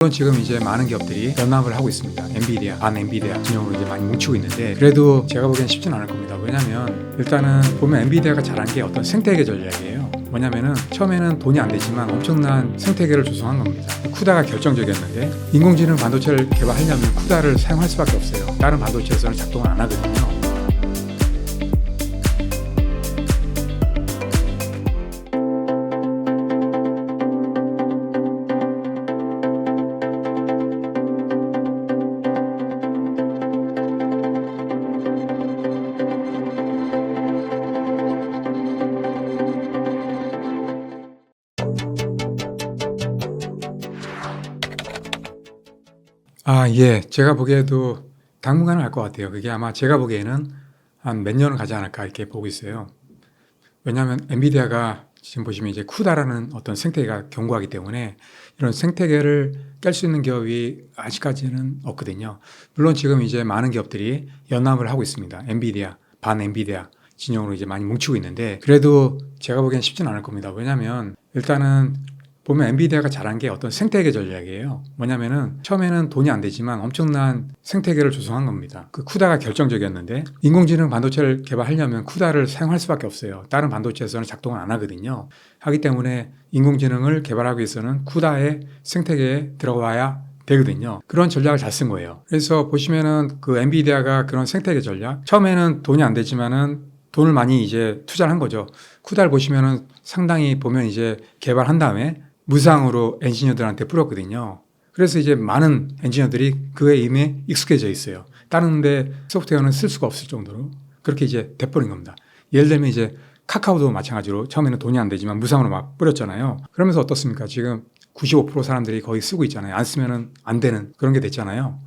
물론 지금 이제 많은 기업들이 연합을 하고 있습니다. 엔비디아, 반 엔비디아 진영으로 이제 많이 뭉치고 있는데, 그래도 제가 보기엔 쉽진 않을 겁니다. 왜냐면 일단은 보면 엔비디아가 잘한 게 어떤 생태계 전략이에요. 뭐냐면은 처음에는 돈이 안 되지만 엄청난 생태계를 조성한 겁니다. 쿠다가 결정적이었는데, 인공지능 반도체를 개발하려면 쿠다를 사용할 수밖에 없어요. 다른 반도체에서는 작동을 안 하거든요. 예. 제가 보기에도 당분간은 알 것 같아요. 그게 아마 제가 보기에는 한 몇 년은 가지 않을까 이렇게 보고 있어요. 왜냐하면 엔비디아가 지금 보시면 이제 쿠다라는 어떤 생태계가 견고하기 때문에 이런 생태계를 깰 수 있는 기업이 아직까지는 없거든요. 물론 지금 이제 많은 기업들이 연합을 하고 있습니다. 엔비디아, 반 엔비디아 진영으로 이제 많이 뭉치고 있는데, 그래도 제가 보기엔 쉽지는 않을 겁니다. 왜냐하면 일단은 보면 엔비디아가 잘한 게 어떤 생태계 전략이에요. 뭐냐면은 처음에는 돈이 안 되지만 엄청난 생태계를 조성한 겁니다. 그 쿠다가 결정적이었는데, 인공지능 반도체를 개발하려면 쿠다를 사용할 수밖에 없어요. 다른 반도체에서는 작동을 안 하거든요. 하기 때문에 인공지능을 개발하기 위해서는 쿠다의 생태계에 들어와야 되거든요. 그런 전략을 잘 쓴 거예요. 그래서 보시면은 그 엔비디아가 그런 생태계 전략, 처음에는 돈이 안 되지만은 돈을 많이 이제 투자를 한 거죠. 쿠다를 보시면은 상당히 보면 이제 개발한 다음에 무상으로 엔지니어들한테 뿌렸거든요. 그래서 이제 많은 엔지니어들이 그에 이미 익숙해져 있어요. 다른 데 소프트웨어는 쓸 수가 없을 정도로 그렇게 이제 돼버린 겁니다. 예를 들면 이제 카카오도 마찬가지로 처음에는 돈이 안 되지만 무상으로 막 뿌렸잖아요. 그러면서 어떻습니까? 지금 95% 사람들이 거의 쓰고 있잖아요. 안 쓰면은 안 되는 그런 게 됐잖아요.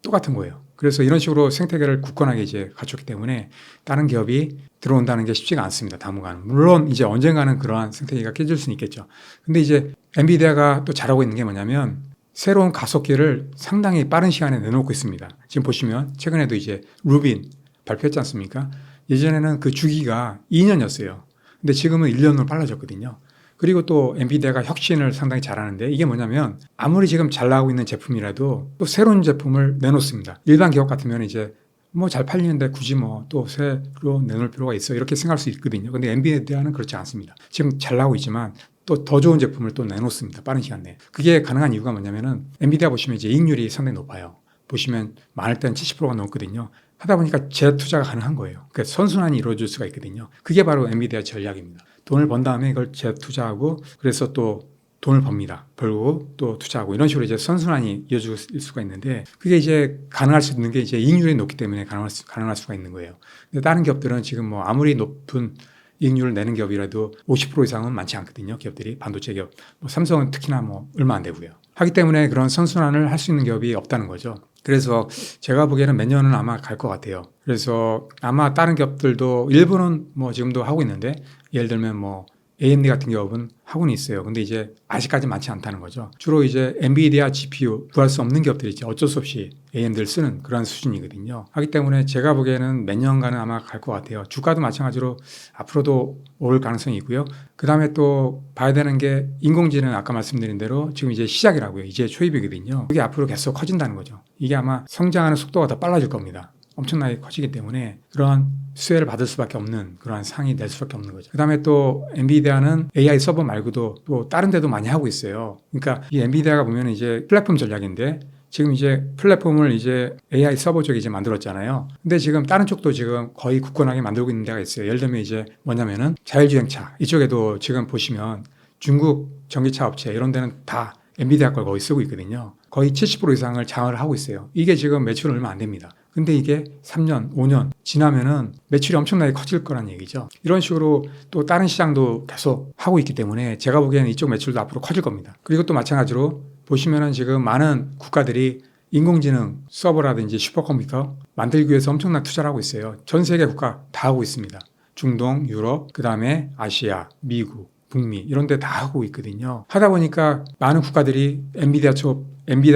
똑같은 거예요. 그래서 이런 식으로 생태계를 굳건하게 이제 갖췄기 때문에 다른 기업이 들어온다는 게 쉽지가 않습니다. 당분간. 물론 이제 언젠가는 그러한 생태계가 깨질 수는 있겠죠. 근데 이제 엔비디아가 또 잘하고 있는 게 뭐냐면 새로운 가속기를 상당히 빠른 시간에 내놓고 있습니다. 지금 보시면 최근에도 이제 루빈 발표했지 않습니까? 예전에는 그 주기가 2년이었어요. 근데 지금은 1년으로 빨라졌거든요. 그리고 또 엔비디아가 혁신을 상당히 잘하는데, 이게 뭐냐면 아무리 지금 잘 나가고 있는 제품이라도 또 새로운 제품을 내놓습니다. 일반 기업 같으면 이제 뭐 잘 팔리는데 굳이 뭐 또 새로 내놓을 필요가 있어 이렇게 생각할 수 있거든요. 근데 엔비디아는 그렇지 않습니다. 지금 잘 나가고 있지만 또 더 좋은 제품을 또 내놓습니다. 빠른 시간 내에. 그게 가능한 이유가 뭐냐면은 엔비디아 보시면 이제 이익률이 상당히 높아요. 보시면 많을 때는 70%가 넘거든요. 하다 보니까 재투자가 가능한 거예요. 그러니까 선순환이 이루어질 수가 있거든요. 그게 바로 엔비디아 전략입니다. 돈을 번 다음에 이걸 재투자하고, 그래서 또 돈을 법니다. 벌고 또 투자하고, 이런 식으로 이제 선순환이 이어질 수가 있는데, 그게 이제 가능할 수 있는 게 이제 이익률이 높기 때문에 가능할 수가 있는 거예요. 근데 다른 기업들은 지금 뭐 아무리 높은 이익률을 내는 기업이라도 50% 이상은 많지 않거든요. 기업들이, 반도체 기업. 뭐 삼성은 특히나 뭐 얼마 안 되고요. 하기 때문에 그런 선순환을 할 수 있는 기업이 없다는 거죠. 그래서 제가 보기에는 몇 년은 아마 갈 것 같아요. 그래서 아마 다른 기업들도 일부는 뭐 지금도 하고 있는데, 예를 들면 뭐 AMD 같은 기업은 하고는 있어요. 근데 이제 아직까지 많지 않다는 거죠. 주로 이제 엔비디아 GPU 구할 수 없는 기업들이 있죠. 어쩔 수 없이 AMD를 쓰는 그런 수준이거든요. 하기 때문에 제가 보기에는 몇 년간은 아마 갈 것 같아요. 주가도 마찬가지로 앞으로도 오를 가능성이 있고요. 그 다음에 또 봐야 되는 게, 인공지능 아까 말씀드린 대로 지금 이제 시작이라고요. 이제 초입이거든요. 그게 앞으로 계속 커진다는 거죠. 이게 아마 성장하는 속도가 더 빨라질 겁니다. 엄청나게 커지기 때문에 그러한 수혜를 받을 수밖에 없는, 그러한 상이 될 수밖에 없는 거죠. 그 다음에 또 엔비디아는 AI 서버 말고도 또 다른 데도 많이 하고 있어요. 그러니까 이 엔비디아가 보면 이제 플랫폼 전략인데, 지금 이제 플랫폼을 이제 AI 서버 쪽에 이제 만들었잖아요. 근데 지금 다른 쪽도 지금 거의 굳건하게 만들고 있는 데가 있어요. 예를 들면 이제 뭐냐면은 자율주행차, 이쪽에도 지금 보시면 중국 전기차 업체 이런 데는 다 엔비디아 걸 거의 쓰고 있거든요. 거의 70% 이상을 장을 하고 있어요. 이게 지금 매출은 얼마 안 됩니다. 근데 이게 3년, 5년 지나면은 매출이 엄청나게 커질 거란 얘기죠. 이런 식으로 또 다른 시장도 계속 하고 있기 때문에 제가 보기에는 이쪽 매출도 앞으로 커질 겁니다. 그리고 또 마찬가지로 보시면은 지금 많은 국가들이 인공지능 서버라든지 슈퍼컴퓨터 만들기 위해서 엄청난 투자를 하고 있어요. 전 세계 국가 다 하고 있습니다. 중동, 유럽, 그 다음에 아시아, 미국, 북미 이런 데 다 하고 있거든요. 하다 보니까 많은 국가들이 엔비디아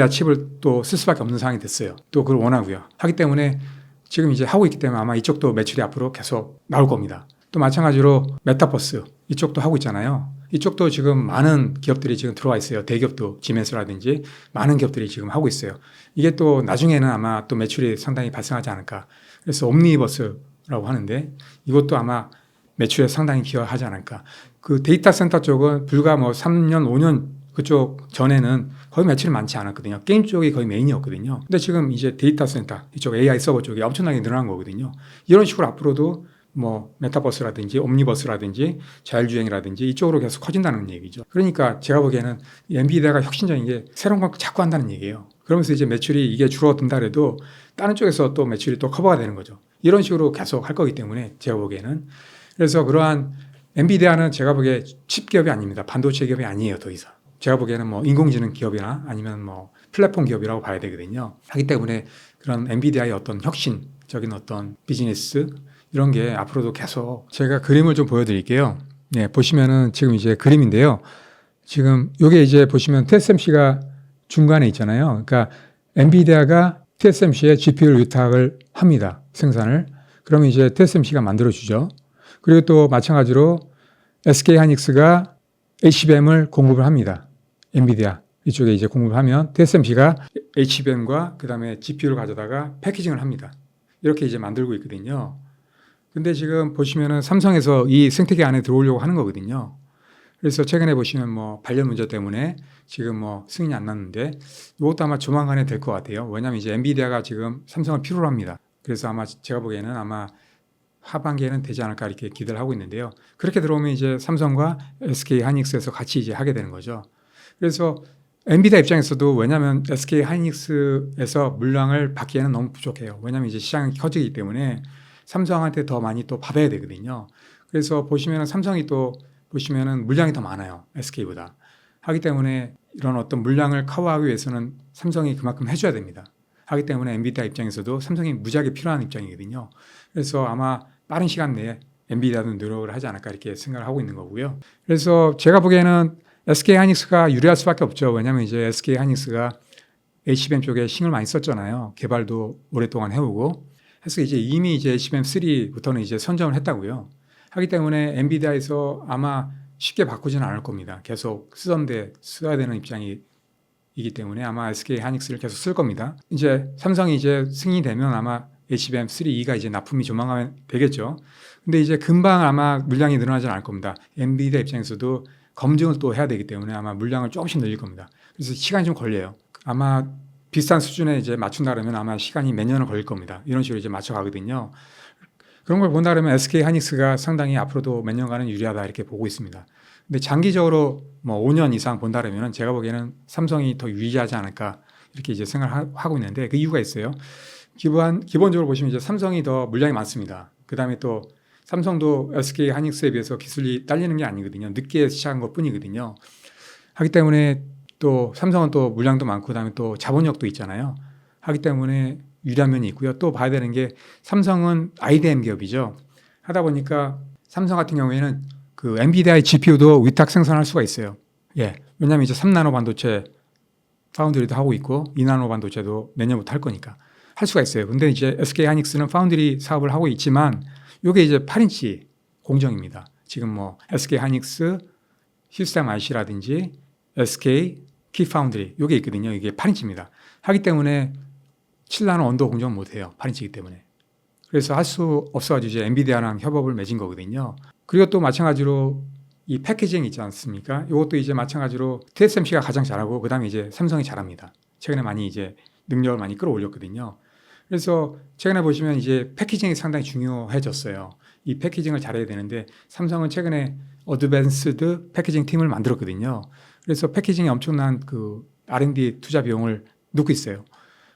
칩을 또 쓸 수밖에 없는 상황이 됐어요. 또 그걸 원하고요. 하기 때문에 지금 이제 하고 있기 때문에 아마 이쪽도 매출이 앞으로 계속 나올 겁니다. 또 마찬가지로 메타버스 이쪽도 하고 있잖아요. 이쪽도 지금 많은 기업들이 지금 들어와 있어요. 대기업도 지멘스라든지 많은 기업들이 지금 하고 있어요. 이게 또 나중에는 아마 또 매출이 상당히 발생하지 않을까. 그래서 옴니버스라고 하는데 이것도 아마 매출에 상당히 기여하지 않을까. 그 데이터 센터 쪽은 불과 뭐 3년, 5년 그쪽 전에는 거의 매출이 많지 않았거든요. 게임 쪽이 거의 메인이었거든요. 근데 지금 이제 데이터 센터 이쪽 AI 서버 쪽이 엄청나게 늘어난 거거든요. 이런 식으로 앞으로도 뭐 메타버스라든지 옴니버스라든지 자율주행이라든지 이쪽으로 계속 커진다는 얘기죠. 그러니까 제가 보기에는 엔비디아가 혁신적인 게 새로운 걸 자꾸 한다는 얘기예요. 그러면서 이제 매출이 이게 줄어든다 해도 다른 쪽에서 또 매출이 또 커버가 되는 거죠. 이런 식으로 계속 할 거기 때문에 제가 보기에는 그래서 그러한 엔비디아는 제가 보기에 칩 기업이 아닙니다. 반도체 기업이 아니에요, 더 이상. 제가 보기에는 뭐 인공지능 기업이나 아니면 뭐 플랫폼 기업이라고 봐야 되거든요. 하기 때문에 그런 엔비디아의 어떤 혁신적인 어떤 비즈니스 이런 게 앞으로도 계속 제가 그림을 좀 보여드릴게요. 네, 보시면은 지금 이제 그림인데요. 지금 요게 이제 보시면 TSMC가 중간에 있잖아요. 그러니까 엔비디아가 TSMC에 GPU를 위탁을 합니다. 생산을. 그러면 이제 TSMC가 만들어주죠. 그리고 또 마찬가지로 SK하이닉스가 HBM을 공급을 합니다. 엔비디아 이쪽에 이제 공급을 하면 TSMC가 HBM과 그 다음에 GPU를 가져다가 패키징을 합니다. 이렇게 이제 만들고 있거든요. 근데 지금 보시면은 삼성에서 이 생태계 안에 들어오려고 하는 거거든요. 그래서 최근에 보시면 뭐 관련 문제 때문에 지금 뭐 승인이 안 났는데 이것도 아마 조만간에 될 것 같아요. 왜냐하면 이제 엔비디아가 지금 삼성을 필요로 합니다. 그래서 아마 제가 보기에는 아마 하반기에는 되지 않을까 이렇게 기대를 하고 있는데요. 그렇게 들어오면 이제 삼성과 SK하이닉스에서 같이 이제 하게 되는 거죠. 그래서 엔비디아 입장에서도 왜냐하면 SK하이닉스에서 물량을 받기에는 너무 부족해요. 왜냐하면 이제 시장이 커지기 때문에 삼성한테 더 많이 또 받아야 되거든요. 그래서 보시면은 삼성이 또 보시면은 물량이 더 많아요. SK보다. 하기 때문에 이런 어떤 물량을 커버하기 위해서는 삼성이 그만큼 해줘야 됩니다. 하기 때문에 엔비디아 입장에서도 삼성이 무지하게 필요한 입장이거든요. 그래서 아마 빠른 시간 내에 엔비디아도 노력을 하지 않을까 이렇게 생각을 하고 있는 거고요. 그래서 제가 보기에는 SK하이닉스가 유리할 수밖에 없죠. 왜냐하면 이제 SK하이닉스가 HBM 쪽에 신경을 많이 썼잖아요. 개발도 오랫동안 해오고. 그래서 이제 이미 이제 HBM3부터는 이제 선점을 했다고요. 하기 때문에 엔비디아에서 아마 쉽게 바꾸지는 않을 겁니다. 계속 쓰던데 써야 되는 입장이기 때문에 아마 SK하이닉스를 계속 쓸 겁니다. 이제 삼성이 이제 승인이 되면 아마 HBM3E가 이제 납품이 조만간 되겠죠. 근데 이제 금방 아마 물량이 늘어나지는 않을 겁니다. 엔비디아 입장에서도 검증을 또 해야 되기 때문에 아마 물량을 조금씩 늘릴 겁니다. 그래서 시간이 좀 걸려요. 아마 비슷한 수준에 이제 맞춘다 그러면 아마 시간이 몇 년은 걸릴 겁니다. 이런 식으로 이제 맞춰가거든요. 그런 걸 본다 그러면 SK하이닉스가 상당히 앞으로도 몇 년간은 유리하다 이렇게 보고 있습니다. 근데 장기적으로 뭐 5년 이상 본다 그러면 제가 보기에는 삼성이 더 유리하지 않을까 이렇게 이제 생각하고 있는데 그 이유가 있어요. 기본적으로 보시면 이제 삼성이 더 물량이 많습니다. 그 다음에 또 삼성도 SK하이닉스에 비해서 기술이 딸리는 게 아니거든요. 늦게 시작한 것 뿐이거든요. 하기 때문에 또 삼성은 또 물량도 많고 그다음에 또 자본력도 있잖아요. 하기 때문에 유리한 면이 있고요. 또 봐야 되는 게 삼성은 IDM 기업이죠. 하다 보니까 삼성 같은 경우에는 그 엔비디아의 GPU도 위탁 생산할 수가 있어요. 예. 왜냐하면 이제 3나노 반도체 파운드리도 하고 있고 2나노 반도체도 내년부터 할 거니까 할 수가 있어요. 근데 이제 SK하이닉스는 파운드리 사업을 하고 있지만 이게 이제 8인치 공정입니다. 지금 뭐 SK하이닉스 시스템 IC라든지 SK 키파운드리 이게 있거든요. 이게 8인치입니다. 하기 때문에 7나노 언더 공정 못 해요. 8인치이기 때문에. 그래서 할 수 없어가지고 이제 엔비디아랑 협업을 맺은 거거든요. 그리고 또 마찬가지로 이 패키징 있지 않습니까? 이것도 이제 마찬가지로 TSMC가 가장 잘하고 그다음에 이제 삼성이 잘합니다. 최근에 많이 이제 능력을 많이 끌어올렸거든요. 그래서 최근에 보시면 이제 패키징이 상당히 중요해졌어요. 이 패키징을 잘해야 되는데 삼성은 최근에 어드밴스드 패키징 팀을 만들었거든요. 그래서 패키징에 엄청난 그 R&D 투자 비용을 넣고 있어요.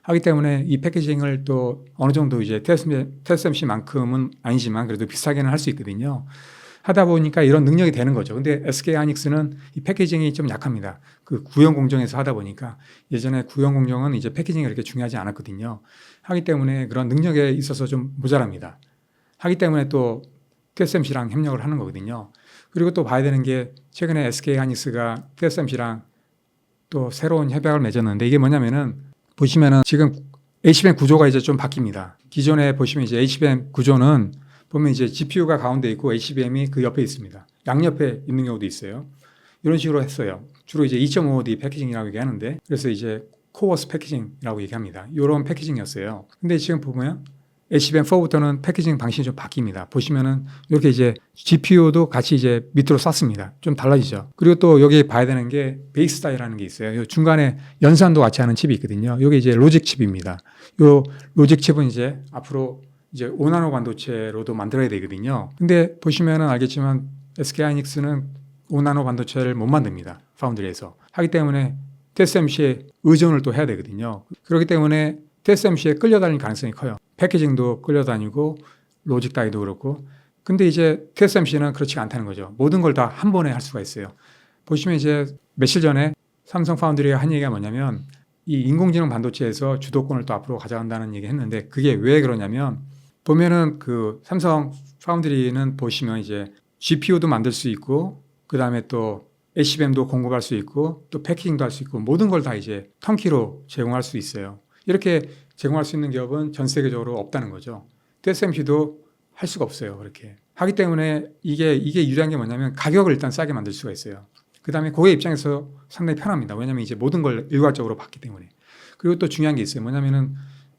하기 때문에 이 패키징을 또 어느 정도 이제 TSMC만큼은 아니지만 그래도 비슷하게는 할 수 있거든요. 하다 보니까 이런 능력이 되는 거죠. 근데 SK하이닉스는 이 패키징이 좀 약합니다. 그 구형 공정에서 하다 보니까 예전에 구형 공정은 이제 패키징이 그렇게 중요하지 않았거든요. 하기 때문에 그런 능력에 있어서 좀 모자랍니다. 하기 때문에 또 TSMC랑 협력을 하는 거거든요. 그리고 또 봐야 되는 게 최근에 SK하이닉스가 TSMC랑 또 새로운 협약을 맺었는데 이게 뭐냐면은 보시면은 지금 HBM 구조가 이제 좀 바뀝니다. 기존에 보시면 이제 HBM 구조는 보면 이제 GPU가 가운데 있고 HBM이 그 옆에 있습니다. 양옆에 있는 경우도 있어요. 이런 식으로 했어요. 주로 이제 2.5D 패키징이라고 얘기하는데, 그래서 이제 코어스 패키징이라고 얘기합니다. 이런 패키징이었어요. 근데 지금 보면 HBM4부터는 패키징 방식이 좀 바뀝니다. 보시면은 이렇게 이제 GPU도 같이 이제 밑으로 쌌습니다. 좀 달라지죠. 그리고 또 여기 봐야 되는 게 베이스 다이라는 게 있어요. 요 중간에 연산도 같이 하는 칩이 있거든요. 이게 이제 로직 칩입니다. 요 로직 칩은 이제 앞으로 이제 5나노 반도체로도 만들어야 되거든요. 근데 보시면은 알겠지만 SK 하이닉스는 5나노 반도체를 못 만듭니다. 파운드리에서. 하기 때문에 TSMC에 의존을 또 해야 되거든요. 그렇기 때문에 TSMC에 끌려다닐 가능성이 커요. 패키징도 끌려다니고 로직 다이도 그렇고. 근데 이제 TSMC는 그렇지 않다는 거죠. 모든 걸 다 한 번에 할 수가 있어요. 보시면 이제 며칠 전에 삼성 파운드리가 한 얘기가 뭐냐면 이 인공지능 반도체에서 주도권을 또 앞으로 가져간다는 얘기 했는데, 그게 왜 그러냐면 보면은 그 삼성 파운드리는 보시면 이제 GPU도 만들 수 있고 그 다음에 또 HBM도 공급할 수 있고 또 패키징도 할 수 있고 모든 걸 다 이제 턴키로 제공할 수 있어요. 이렇게 제공할 수 있는 기업은 전 세계적으로 없다는 거죠. TSMC도 할 수가 없어요. 그렇게 하기 때문에 이게 유리한 게 뭐냐면 가격을 일단 싸게 만들 수가 있어요. 그 다음에 고객 입장에서 상당히 편합니다. 왜냐하면 이제 모든 걸 일괄적으로 받기 때문에. 그리고 또 중요한 게 있어요. 뭐냐면은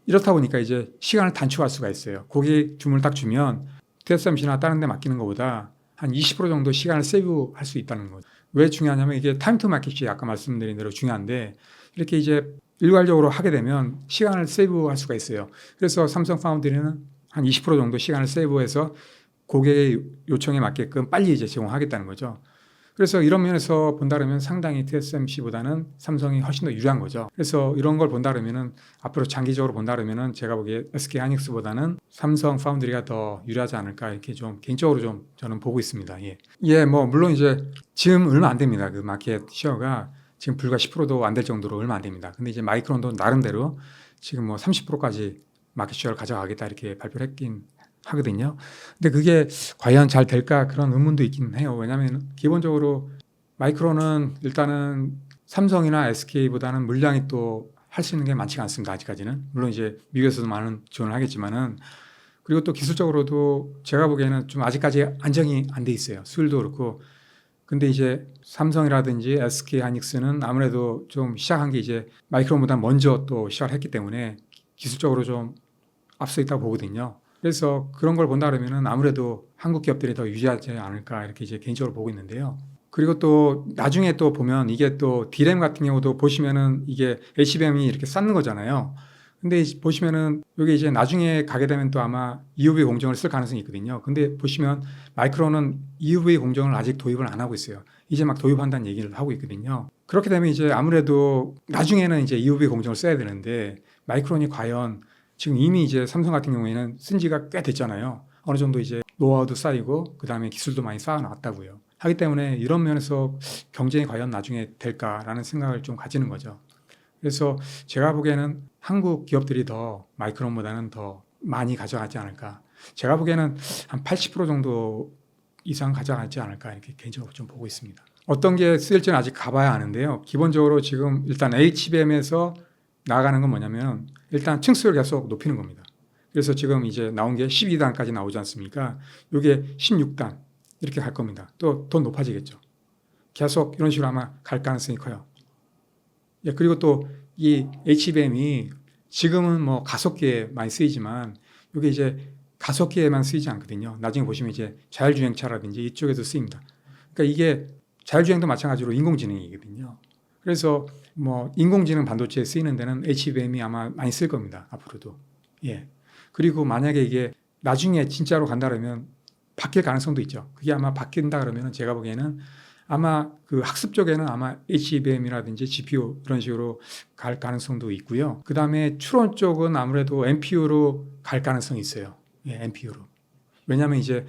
이렇다 보니까 이제 시간을 단축할 수가 있어요. 고객 주문을 딱 주면 TSMC나 다른 데 맡기는 것보다 한 20% 정도 시간을 세이브할 수 있다는 거죠. 왜 중요하냐면 이게 타임 투 마켓이 아까 말씀드린 대로 중요한데, 이렇게 이제 일괄적으로 하게 되면 시간을 세이브할 수가 있어요. 그래서 삼성 파운드리는 한 20% 정도 시간을 세이브해서 고객의 요청에 맞게끔 빨리 이제 제공하겠다는 거죠. 그래서 이런 면에서 본다 그러면 상당히 TSMC보다는 삼성이 훨씬 더 유리한 거죠. 그래서 이런 걸 본다 그러면은 앞으로 장기적으로 본다 그러면은 제가 보기에 SK 하이닉스보다는 삼성 파운드리가 더 유리하지 않을까, 이렇게 좀 개인적으로 좀 저는 보고 있습니다. 예, 뭐 물론 이제 지금 얼마 안 됩니다. 그 마켓 시어가 지금 불과 10%도 안 될 정도로 얼마 안 됩니다. 근데 이제 마이크론도 나름대로 지금 뭐 30%까지 마켓 시어를 가져가겠다 이렇게 발표를 했긴 하거든요. 근데 그게 과연 잘 될까 그런 의문도 있긴 해요. 왜냐하면 기본적으로 마이크론은 일단은 삼성이나 SK보다는 물량이 또 할 수 있는 게 많지가 않습니다. 아직까지는. 물론 이제 미국에서도 많은 지원을 하겠지만은, 그리고 또 기술적으로도 제가 보기에는 좀 아직까지 안정이 안 돼 있어요. 수율도 그렇고. 근데 이제 삼성이라든지 SK 하이닉스는 아무래도 좀 시작한 게 이제 마이크론보다 먼저 또 시작을 했기 때문에 기술적으로 좀 앞서 있다고 보거든요. 그래서 그런 걸 본다 그러면은 아무래도 한국 기업들이 더 유리하지 않을까 이렇게 이제 개인적으로 보고 있는데요. 그리고 또 나중에 또 보면 이게 또 D램 같은 경우도 보시면은 이게 HBM이 이렇게 쌓는 거잖아요. 근데 보시면은 여기 이제 나중에 가게 되면 또 아마 EUV 공정을 쓸 가능성이 있거든요. 근데 보시면 마이크론은 EUV 공정을 아직 도입을 안 하고 있어요. 이제 막 도입한다는 얘기를 하고 있거든요. 그렇게 되면 이제 아무래도 나중에는 이제 EUV 공정을 써야 되는데, 마이크론이 과연 지금 이미 이제 삼성 같은 경우에는 쓴 지가 꽤 됐잖아요. 어느 정도 이제 노하우도 쌓이고 그 다음에 기술도 많이 쌓아놨다고요. 하기 때문에 이런 면에서 경쟁이 과연 나중에 될까라는 생각을 좀 가지는 거죠. 그래서 제가 보기에는 한국 기업들이 더 마이크론보다는 더 많이 가져가지 않을까. 제가 보기에는 한 80% 정도 이상 가져가지 않을까 이렇게 개인적으로 좀 보고 있습니다. 어떤 게 쓰일지는 아직 가봐야 아는데요. 기본적으로 지금 일단 HBM에서 나아가는 건 뭐냐면 일단 층수를 계속 높이는 겁니다. 그래서 지금 이제 나온 게 12단까지 나오지 않습니까? 이게 16단 이렇게 갈 겁니다. 또 더 높아지겠죠. 계속 이런 식으로 아마 갈 가능성이 커요. 예, 그리고 또 이 HBM이 지금은 뭐 가속기에 많이 쓰이지만 이게 이제 가속기에만 쓰이지 않거든요. 나중에 보시면 이제 자율주행차라든지 이쪽에도 쓰입니다. 그러니까 이게 자율주행도 마찬가지로 인공지능이거든요. 그래서 뭐 인공지능 반도체에 쓰이는 데는 HBM이 아마 많이 쓸 겁니다. 앞으로도. 예. 그리고 만약에 이게 나중에 진짜로 간다 그러면 바뀔 가능성도 있죠. 그게 아마 바뀐다 그러면 제가 보기에는 아마 그 학습 쪽에는 아마 HBM이라든지 GPU 이런 식으로 갈 가능성도 있고요. 그 다음에 추론 쪽은 아무래도 NPU로 갈 가능성이 있어요. 예, NPU로. 왜냐하면 이제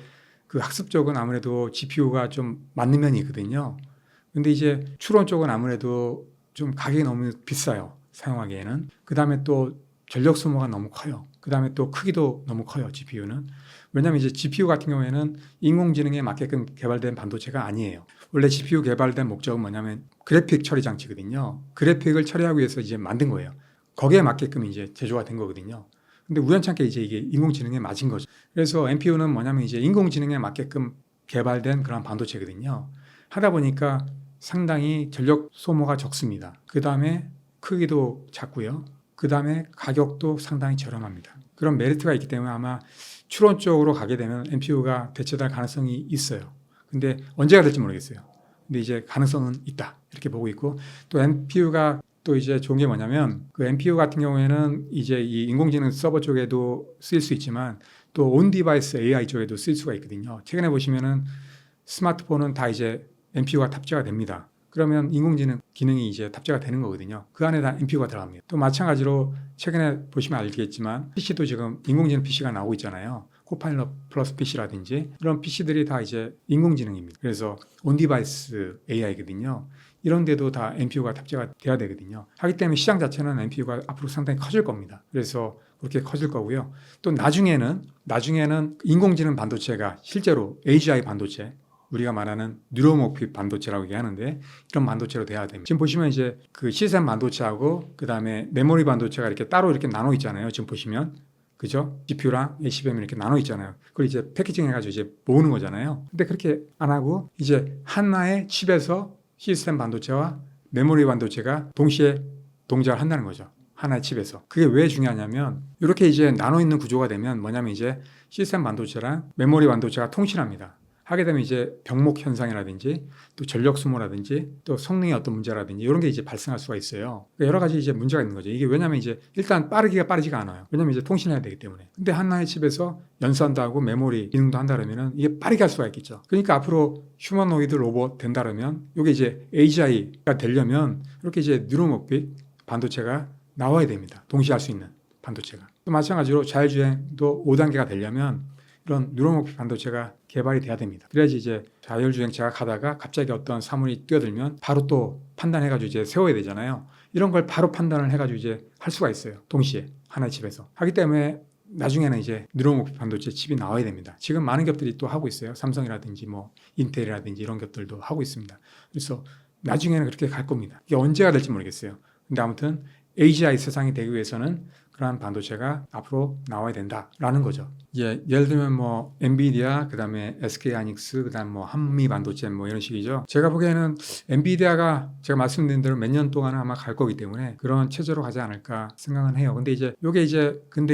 그 학습 쪽은 아무래도 GPU가 좀 맞는 면이 있거든요. 근데 이제 추론 쪽은 아무래도 좀 가격이 너무 비싸요. 사용하기에는. 그 다음에 또 전력 소모가 너무 커요. 그 다음에 또 크기도 너무 커요. GPU는. 왜냐하면 이제 GPU 같은 경우에는 인공지능에 맞게끔 개발된 반도체가 아니에요. 원래 GPU 개발된 목적은 뭐냐면 그래픽 처리 장치거든요. 그래픽을 처리하기 위해서 이제 만든 거예요. 거기에 맞게끔 이제 제조가 된 거거든요. 근데 우연찮게 이제 이게 인공지능에 맞은 거죠. 그래서 NPU는 뭐냐면 이제 인공지능에 맞게끔 개발된 그런 반도체거든요. 하다 보니까 상당히 전력 소모가 적습니다. 그 다음에 크기도 작고요. 그 다음에 가격도 상당히 저렴합니다. 그런 메리트가 있기 때문에 아마 추론 쪽으로 가게 되면 NPU가 대체될 가능성이 있어요. 근데 언제가 될지 모르겠어요. 근데 이제 가능성은 있다. 이렇게 보고 있고, 또 NPU가 또 이제 좋은 게 뭐냐면 그 NPU 같은 경우에는 이제 이 인공지능 서버 쪽에도 쓰일 수 있지만 또 온 디바이스 AI 쪽에도 쓸 수가 있거든요. 최근에 보시면은 스마트폰은 다 이제 NPU가 탑재가 됩니다. 그러면 인공지능 기능이 이제 탑재가 되는 거거든요. 그 안에 다 NPU가 들어갑니다. 또 마찬가지로 최근에 보시면 알겠지만 PC도 지금 인공지능 PC가 나오고 있잖아요. 코파일럿 플러스 PC라든지 이런 PC들이 다 이제 인공지능입니다. 그래서 온디바이스 AI거든요. 이런 데도 다 NPU가 탑재가 돼야 되거든요. 하기 때문에 시장 자체는 NPU가 앞으로 상당히 커질 겁니다. 그래서 그렇게 커질 거고요. 또 나중에는 인공지능 반도체가 실제로 AGI 반도체, 우리가 말하는 뉴로모픽 반도체라고 얘기하는데 이런 반도체로 돼야 됩니다. 지금 보시면 이제 그 시스템 반도체하고 그 다음에 메모리 반도체가 이렇게 따로 이렇게 나눠 있잖아요. 지금 보시면 그죠? GPU랑 HBM이 이렇게 나눠 있잖아요. 그걸 이제 패키징 해가지고 이제 모으는 거잖아요. 근데 그렇게 안 하고 이제 하나의 칩에서 시스템 반도체와 메모리 반도체가 동시에 동작을 한다는 거죠. 하나의 칩에서. 그게 왜 중요하냐면 이렇게 이제 나눠 있는 구조가 되면 뭐냐면 이제 시스템 반도체랑 메모리 반도체가 통신합니다. 하게 되면 이제 병목 현상이라든지 또 전력 소모라든지 또 성능의 어떤 문제라든지 이런 게 이제 발생할 수가 있어요. 그러니까 여러 가지 이제 문제가 있는 거죠. 이게 왜냐면 이제 일단 빠르지가 않아요. 왜냐면 이제 통신해야 되기 때문에. 근데 하나의 칩에서 연산도 하고 메모리 기능도 한다면 이게 빠르게 할 수가 있겠죠. 그러니까 앞으로 휴머노이드 로봇 된다면 이게 이제 AGI가 되려면 이렇게 이제 뉴로모픽 반도체가 나와야 됩니다. 동시에 할 수 있는 반도체가. 또 마찬가지로 자율주행도 5단계가 되려면 이런 뉴로모픽 반도체가 개발이 돼야 됩니다. 그래야지 이제 자율주행차가 가다가 갑자기 어떤 사물이 뛰어들면 바로 또 판단해가지고 이제 세워야 되잖아요. 이런 걸 바로 판단을 해가지고 이제 할 수가 있어요. 동시에 하나의 칩에서. 하기 때문에 나중에는 이제 뉴로모픽 반도체 칩이 나와야 됩니다. 지금 많은 기업들이 또 하고 있어요. 삼성이라든지 뭐 인텔이라든지 이런 기업들도 하고 있습니다. 그래서 나중에는 그렇게 갈 겁니다. 이게 언제가 될지 모르겠어요. 근데 아무튼 AGI 세상이 되기 위해서는 그러한 반도체가 앞으로 나와야 된다라는 거죠. 예를 들면 뭐 엔비디아, 그다음에 SK 하이닉스, 그다음 뭐 한미 반도체 뭐 이런 식이죠. 제가 보기에는 엔비디아가 제가 말씀드린 대로 몇 년 동안은 아마 갈 거기 때문에 그런 체제로 가지 않을까 생각은 해요. 근데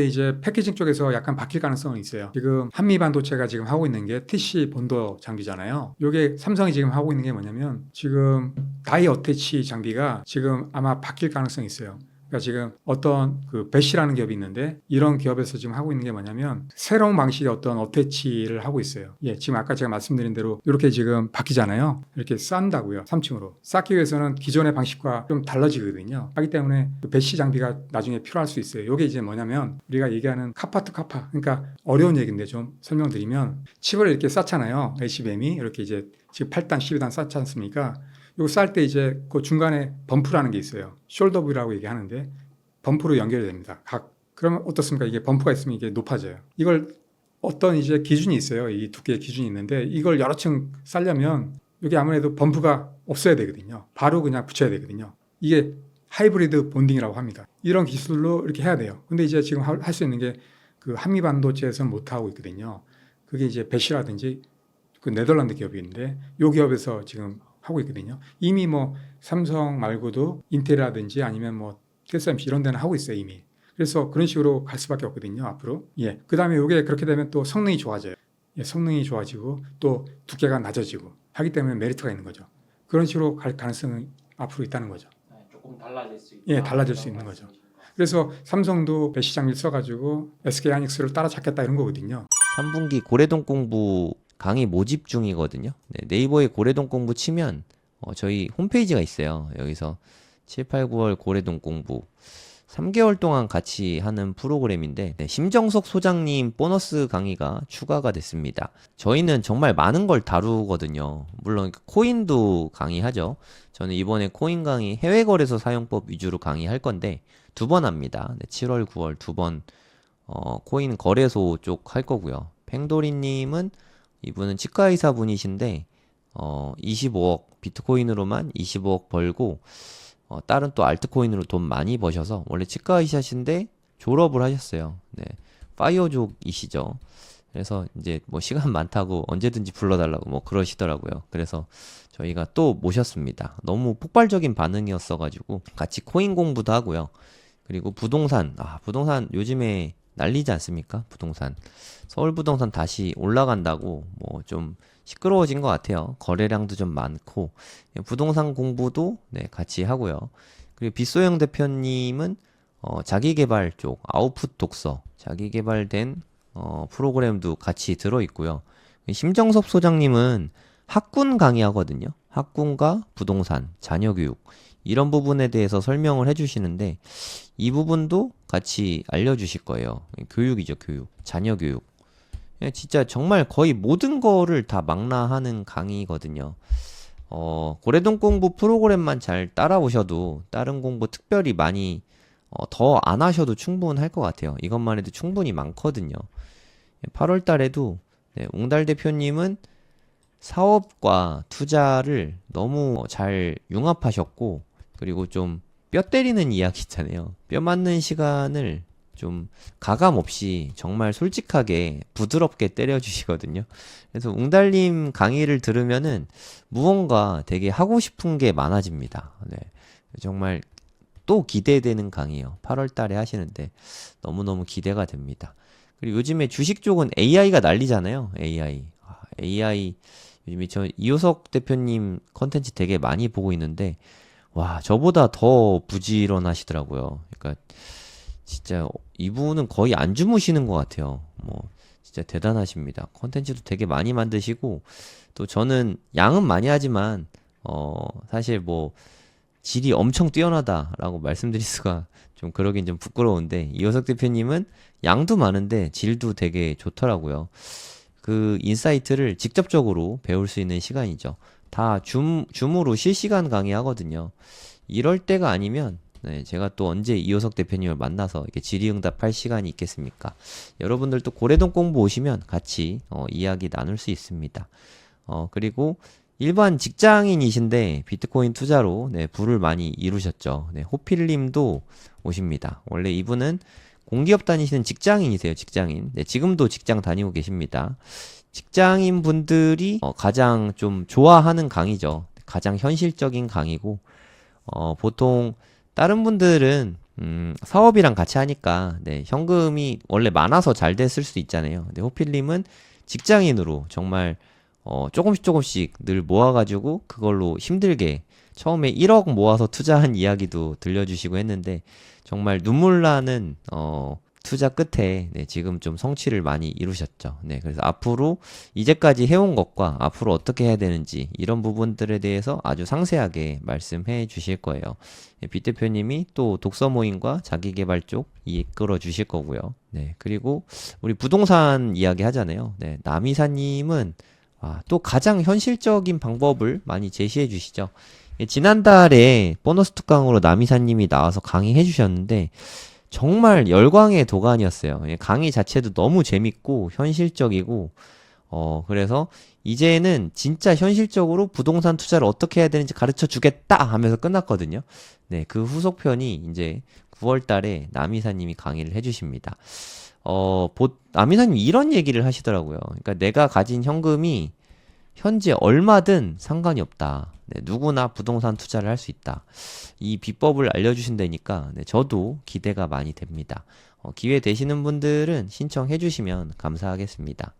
이제 패키징 쪽에서 약간 바뀔 가능성은 있어요. 지금 한미 반도체가 지금 하고 있는 게 TC 본도 장비잖아요. 요게 삼성이 지금 하고 있는 게 뭐냐면 지금 다이 어태치 장비가 지금 아마 바뀔 가능성이 있어요. 그러니까 지금 어떤 그 배시라는 기업이 있는데 이런 기업에서 지금 하고 있는 게 뭐냐면 새로운 방식의 어떤 어태치를 하고 있어요. 지금 아까 제가 말씀드린 대로 이렇게 지금 바뀌잖아요. 이렇게 쌓는다고요. 3층으로. 쌓기 위해서는 기존의 방식과 좀 달라지거든요. 하기 때문에 그 배시 장비가 나중에 필요할 수 있어요. 이게 이제 뭐냐면 우리가 얘기하는 카파 투 카파. 그러니까 어려운 얘기인데 좀 설명드리면 칩을 이렇게 쌓잖아요. HBM이 이렇게 이제 지금 8단, 12단 쌓지 않습니까? 이거 쌀 때 이제 그 중간에 범프라는 게 있어요. 숄더브라고 얘기하는데 범프로 연결됩니다. 그러면 어떻습니까? 이게 범프가 있으면 이게 높아져요. 이걸 어떤 이제 기준이 있어요. 이 두께의 기준이 있는데 이걸 여러 층 쌀려면 이게 아무래도 범프가 없어야 되거든요. 바로 그냥 붙여야 되거든요. 이게 하이브리드 본딩이라고 합니다. 이런 기술로 이렇게 해야 돼요. 근데 이제 지금 할 수 있는 게 그 한미 반도체에서는 못 하고 있거든요. 그게 이제 배시라든지 그 네덜란드 기업인데 이 기업에서 지금 하고 있거든요. 이미 뭐 삼성 말고도 인텔이라든지 아니면 뭐 TSMC 이런 데는 하고 있어요 이미. 그래서 그런 식으로 갈 수밖에 없거든요 앞으로. 그 다음에 이게 그렇게 되면 또 성능이 좋아져요. 성능이 좋아지고 또 두께가 낮아지고 하기 때문에 메리트가 있는 거죠. 그런 식으로 갈 가능성은 앞으로 있다는 거죠. 조금 달라질 수 있다. 달라질 수 있는 거죠. 그래서 삼성도 배시 장비를 써가지고 SK 하이닉스를 따라잡겠다 이런 거거든요. 3분기 고래동 공부 강의 모집 중이거든요. 네이버에 고래동 공부 치면 저희 홈페이지가 있어요. 여기서 7, 8, 9월 고래동 공부 3개월 동안 같이 하는 프로그램인데 심정석 소장님 보너스 강의가 추가가 됐습니다. 저희는 정말 많은 걸 다루거든요. 물론 코인도 강의하죠. 저는 이번에 코인 강의 해외거래소 사용법 위주로 강의할 건데 2번 합니다. 7월, 9월 2번 코인 거래소 쪽 할 거고요. 팽도리님은 이분은 치과의사 분이신데 25억 비트코인으로만 25억 벌고 다른 또 알트코인으로 돈 많이 버셔서 원래 치과의사신데 졸업을 하셨어요. 네. 파이어족이시죠. 그래서 이제 뭐 시간 많다고 언제든지 불러달라고 뭐 그러시더라고요. 그래서 저희가 또 모셨습니다. 너무 폭발적인 반응이었어가지고 같이 코인 공부도 하고요. 그리고 부동산, 부동산 요즘에 난리지 않습니까? 부동산. 서울 부동산 다시 올라간다고 뭐 좀 시끄러워진 것 같아요. 거래량도 좀 많고 부동산 공부도 네, 같이 하고요. 그리고 빗소영 대표님은 자기개발 쪽 아웃풋 독서 자기개발된 프로그램도 같이 들어있고요. 심정섭 소장님은 학군 강의하거든요. 학군과 부동산, 자녀교육 이런 부분에 대해서 설명을 해주시는데 이 부분도 같이 알려주실 거예요. 교육이죠, 교육. 자녀교육. 진짜 정말 거의 모든 거를 다 망라하는 강의거든요. 고래동 공부 프로그램만 잘 따라오셔도 다른 공부 특별히 많이 더 안 하셔도 충분할 것 같아요. 이것만 해도 충분히 많거든요. 8월 달에도 네, 웅달 대표님은 사업과 투자를 너무 잘 융합하셨고 그리고 좀 뼈 때리는 이야기 있잖아요. 뼈 맞는 시간을 좀 가감 없이 정말 솔직하게 부드럽게 때려주시거든요. 그래서 웅달님 강의를 들으면은 무언가 되게 하고 싶은 게 많아집니다. 네. 정말 또 기대되는 강의예요. 8월 달에 하시는데 너무너무 기대가 됩니다. 그리고 요즘에 주식 쪽은 AI가 난리잖아요. AI. 요즘에 저 이호석 대표님 컨텐츠 되게 많이 보고 있는데 와, 저보다 더 부지런하시더라고요. 그러니까 진짜 이분은 거의 안 주무시는 것 같아요. 뭐 진짜 대단하십니다. 컨텐츠도 되게 많이 만드시고 또 저는 양은 많이 하지만 사실 뭐 질이 엄청 뛰어나다라고 말씀드릴 수가 좀 그러긴 좀 부끄러운데 이호석 대표님은 양도 많은데 질도 되게 좋더라고요. 그 인사이트를 직접적으로 배울 수 있는 시간이죠. 다 줌으로 실시간 강의하거든요. 이럴 때가 아니면 네, 제가 또 언제 이호석 대표님을 만나서 이렇게 질의응답할 시간이 있겠습니까? 여러분들도 고래동 공부 오시면 같이 이야기 나눌 수 있습니다. 그리고 일반 직장인이신데 비트코인 투자로 네, 부를 많이 이루셨죠. 네, 호필님도 오십니다. 원래 이분은 공기업 다니시는 직장인이세요, 직장인. 네, 지금도 직장 다니고 계십니다. 직장인 분들이 가장 좀 좋아하는 강의죠. 가장 현실적인 강의고, 보통 다른 분들은 사업이랑 같이 하니까 네, 현금이 원래 많아서 잘 됐을 수도 있잖아요. 근데 호필님은 직장인으로 정말 조금씩 늘 모아가지고 그걸로 힘들게 처음에 1억 모아서 투자한 이야기도 들려주시고 했는데 정말 눈물 나는 투자 끝에 네, 지금 좀 성취를 많이 이루셨죠. 네, 그래서 앞으로 이제까지 해온 것과 앞으로 어떻게 해야 되는지 이런 부분들에 대해서 아주 상세하게 말씀해 주실 거예요. 네, 빗 대표님이 또 독서 모임과 자기계발 쪽 이끌어 주실 거고요. 네, 그리고 우리 부동산 이야기 하잖아요. 네, 남이사님은 또 가장 현실적인 방법을 많이 제시해 주시죠. 지난달에 보너스 특강으로 남이사님이 나와서 강의해 주셨는데 정말 열광의 도가니였어요. 강의 자체도 너무 재밌고 현실적이고 그래서 이제는 진짜 현실적으로 부동산 투자를 어떻게 해야 되는지 가르쳐 주겠다 하면서 끝났거든요. 네, 그 후속편이 이제 9월 달에 남이사님이 강의를 해 주십니다. 남이사님이 이런 얘기를 하시더라고요. 그러니까 내가 가진 현금이 현재 얼마든 상관이 없다. 네, 누구나 부동산 투자를 할 수 있다. 이 비법을 알려주신다니까 네, 저도 기대가 많이 됩니다. 기회 되시는 분들은 신청해 주시면 감사하겠습니다.